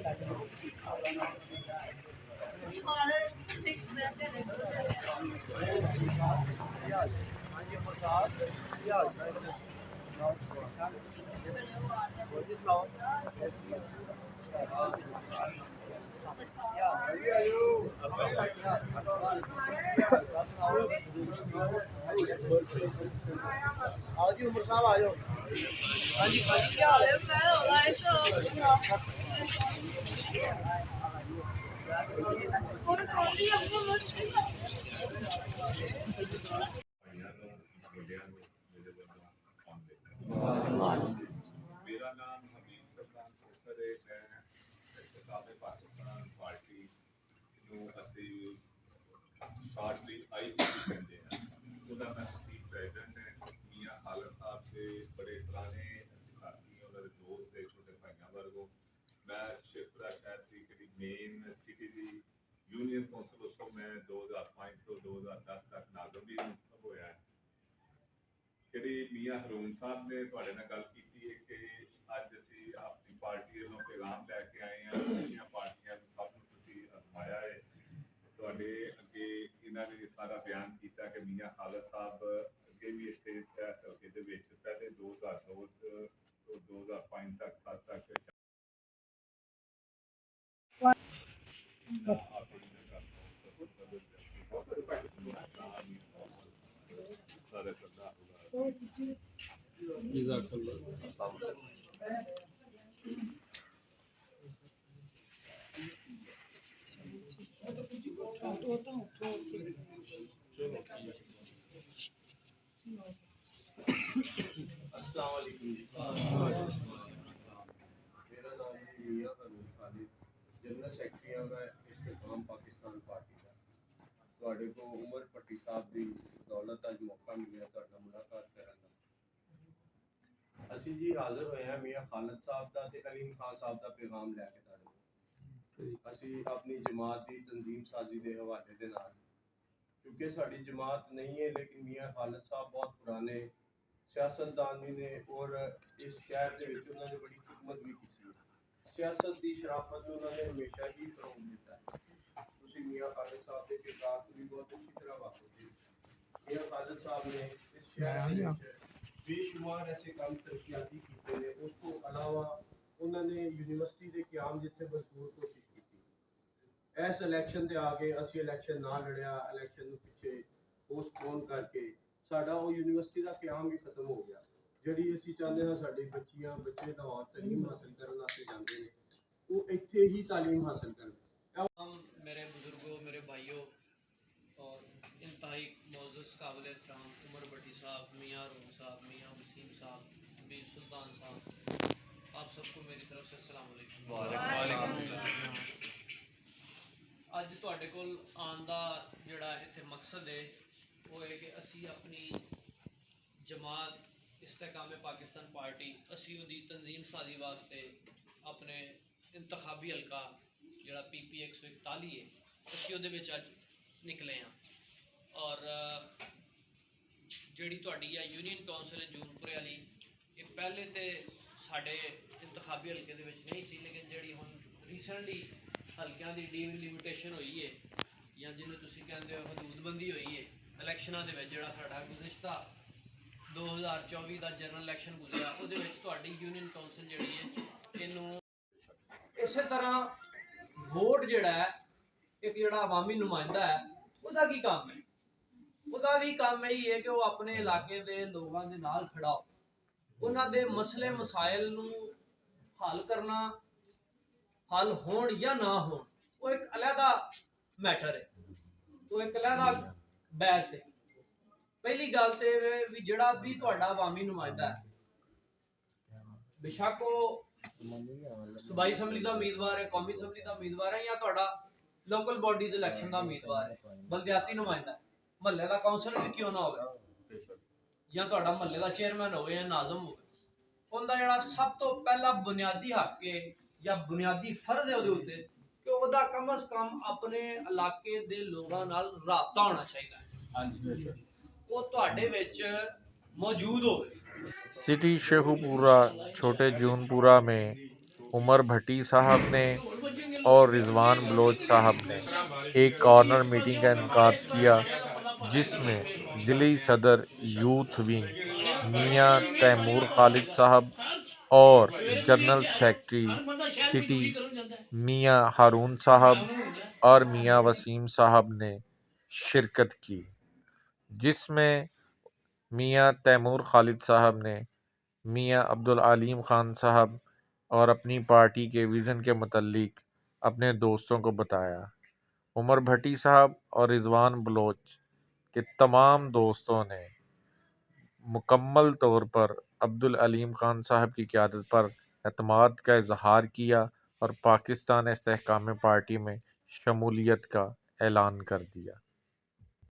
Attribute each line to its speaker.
Speaker 1: आओ जी उमर साहब आ जाओ। हाँ जी क्या हाल है?
Speaker 2: मेरा नाम हमीद सरदार खोखर है। मैं इस्तेकाम पाकिस्तान पार्टी असी शॉर्टली IPP कहते हैं। ਉਹਦਾ मैं तहसील प्रेजिडेंट है। मियाँ खालिद साहब से बड़े पुराने असी साथी और दोस्त है, छोटे भाइयों वर्गों। मैं शेखपुरा शहर की मेन सिटी की यूनियन कौंसिल उत्तों मैं 2005 तो 2010 तक नाज़म भी मुंतखब होया है। ਜਿਹੜੀ ਮੀਆਂ ਹਰੂਨ ਸਾਹਿਬ ਨੇ ਤੁਹਾਡੇ ਨਾਲ ਗੱਲ ਕੀਤੀ ਹੈ ਕਿ ਅੱਜ ਅਸੀਂ ਆਪਣੀ ਪਾਰਟੀ ਵੱਲੋਂ ਪੈਗਾਮ ਲੈ ਕੇ ਆਏ ਹਾਂ। ਦੂਜੀਆਂ ਪਾਰਟੀਆਂ ਨੂੰ ਸਭ ਨੂੰ ਤੁਸੀਂ ਅਜ਼ਮਾਇਆ ਹੈ। ਤੁਹਾਡੇ ਅੱਗੇ ਇਹਨਾਂ ਨੇ ਸਾਰਾ ਬਿਆਨ ਕੀਤਾ ਕਿ ਮੀਆਂ ਖਾਲਿਦ ਸਾਹਿਬ ਅੱਗੇ ਵੀ ਇੱਥੇ ਇਸ ਹਲਕੇ ਦੇ ਵਿੱਚ ਪਹਿਲੇ 2002 ਤੋਂ 2005 ਤੱਕ 7 ਤੱਕ
Speaker 3: जनरल सैकटरी हाँ मैं इस्तेकाम पाकिस्तान पार्टी का तुहाडे को उमर भट्टी साहब की बदौलत अज मौका मिलिया तुहाडे नाल मुलाकात करन दा। असीं जी हाज़र होए हैं मियाँ खालिद साहब का ते अलीम खान साहब का पैगाम लैके तुहाडे असीं अपनी जमात की तंजीम साजी के हवाले दे नाल, क्योंकि साडी जमात नहीं है लेकिन मियाँ खालिद साहब बहुत पुराने सियासतदान भी ने और इस शहर के विच उन्होंने बड़ी खिदमत भी की। सियासत की शराफत में उन्होंने हमेशा ही फरोग दिता है। तुसीं मियाँ खालिद साहब के किरदार को भी बहुत अच्छी तरह वाकिफ हो। मियाँ खालिद साहब ने इस शहर में बेशुमार ऐसे काम तरक्याती किए हैं। उसको अलावा उन्होंने यूनिवर्सिटी के क्याम जिथे भरपूर कोशिश की। इस इलैक्शन के आगे असी इलैक्शन ना लड़िया, इलैक्शन पिछे पोस्टपोन करके साडा वो यूनिवर्सिटी का क्याम भी खत्म हो गया। ਜਿਹੜੀ ਅਸੀਂ ਚਾਹੁੰਦੇ ਹਾਂ ਸਾਡੇ ਬੱਚੇ ਲਾਹੌਰ ਤਾलीम हासिल करने वास्ते जाते हैं वो इत्थे ही तालीम हासिल करें।
Speaker 4: मेरे बुजुर्गों, मेरे भाइयों और इंतहाई मोअज़्ज़ज़ काबिल एहतराम उमर भट्टी साहब, मियाँ हरून साहब, मियाँ वसीम साहब, हबीब सुल्तान साहब, आप सबको मेरी तरफ से अस्सलाम वालेकुम। अज तुहाडे कोल आउण दा जिहड़ा इत्थे मकसद है वो है कि असी अपनी जमात इस्तेकाम पाकिस्तान पार्टी असी उहदी तंजीम साजी वास्ते अपने इंतखाबी हल्का जिहड़ा PP 141 है असी उहदे विच अज निकले हाँ। और जिहड़ी तुहाडी यूनियन कौंसल है जूनपुरे वाली ये पहले तो साडे इंतखाबी हल्के दे विच नहीं सी, लेकिन जिहड़ी हुण रीसेंटली हल्कियां दी डिलिमिटेशन हुई है या जिन्हें तुसीं कहंदे हो हदूदबंदी हुई है इलैक्शनां दे विच, जिहड़ा साडा गुज़िश्ता 2024 का जनरल इलैक्शन गुजरिया उहदे विच तुहाडी यूनियन कौंसल जिहड़ी है इनू इस तरह वोट जिहड़ा है एक जिहड़ा अवामी नुमाइंदा है उहदा की काम है? उहदा भी काम यही है कि वो अपने इलाके के लोगों के नाल खड़ा हो, उन्हां दे मसले मसाइल नू हल करना, हल होण या ना होण वो एक अलहदा मैटर है, वो एक अलहदा बहस है। पहली गल तो भी जिहड़ा भी तुहाडा अवामी नुमाइंदा है बेशक वो सूबाई असैंबली का उम्मीदवार है, कौमी असैंबली का उम्मीदवार है या तुहाडा लोकल बॉडीज इलैक्शन का उम्मीदवार है, बलदियाती नुमाइंदा महल्ले का काउंसलर भी क्यों ना हो या तुहाडा महल्ले का चेयरमैन हो या नाज़म हो, उनका जिहड़ा सब तो पहला बुनियादी हक है या बुनियादी फर्ज है उहदे उत्ते कि उहदा कम अज कम अपने इलाके के लोगों नाल राबता होना चाहिए है, वो तुहाडे विच मौजूद हो।
Speaker 5: सिटी शेखुपुरा छोटे जूनपुरा में उमर भट्टी साहब ने اور رضوان بلوچ صاحب نے ایک کارنر میٹنگ کا انعقاد کیا، جس میں ضلعی صدر یوتھ ونگ میاں تیمور خالد صاحب اور جنرل سیکرٹری سٹی میاں ہارون صاحب اور میاں وسیم صاحب نے شرکت کی، جس میں میاں تیمور خالد صاحب نے میاں عبدالعلیم خان صاحب اور اپنی پارٹی کے ویژن کے متعلق اپنے دوستوں کو بتایا۔ عمر بھٹی صاحب اور رضوان بلوچ کے تمام دوستوں نے مکمل طور پر عبدالعلیم خان صاحب کی قیادت پر اعتماد کا اظہار کیا اور پاکستان استحکام پارٹی میں شمولیت کا اعلان کر دیا۔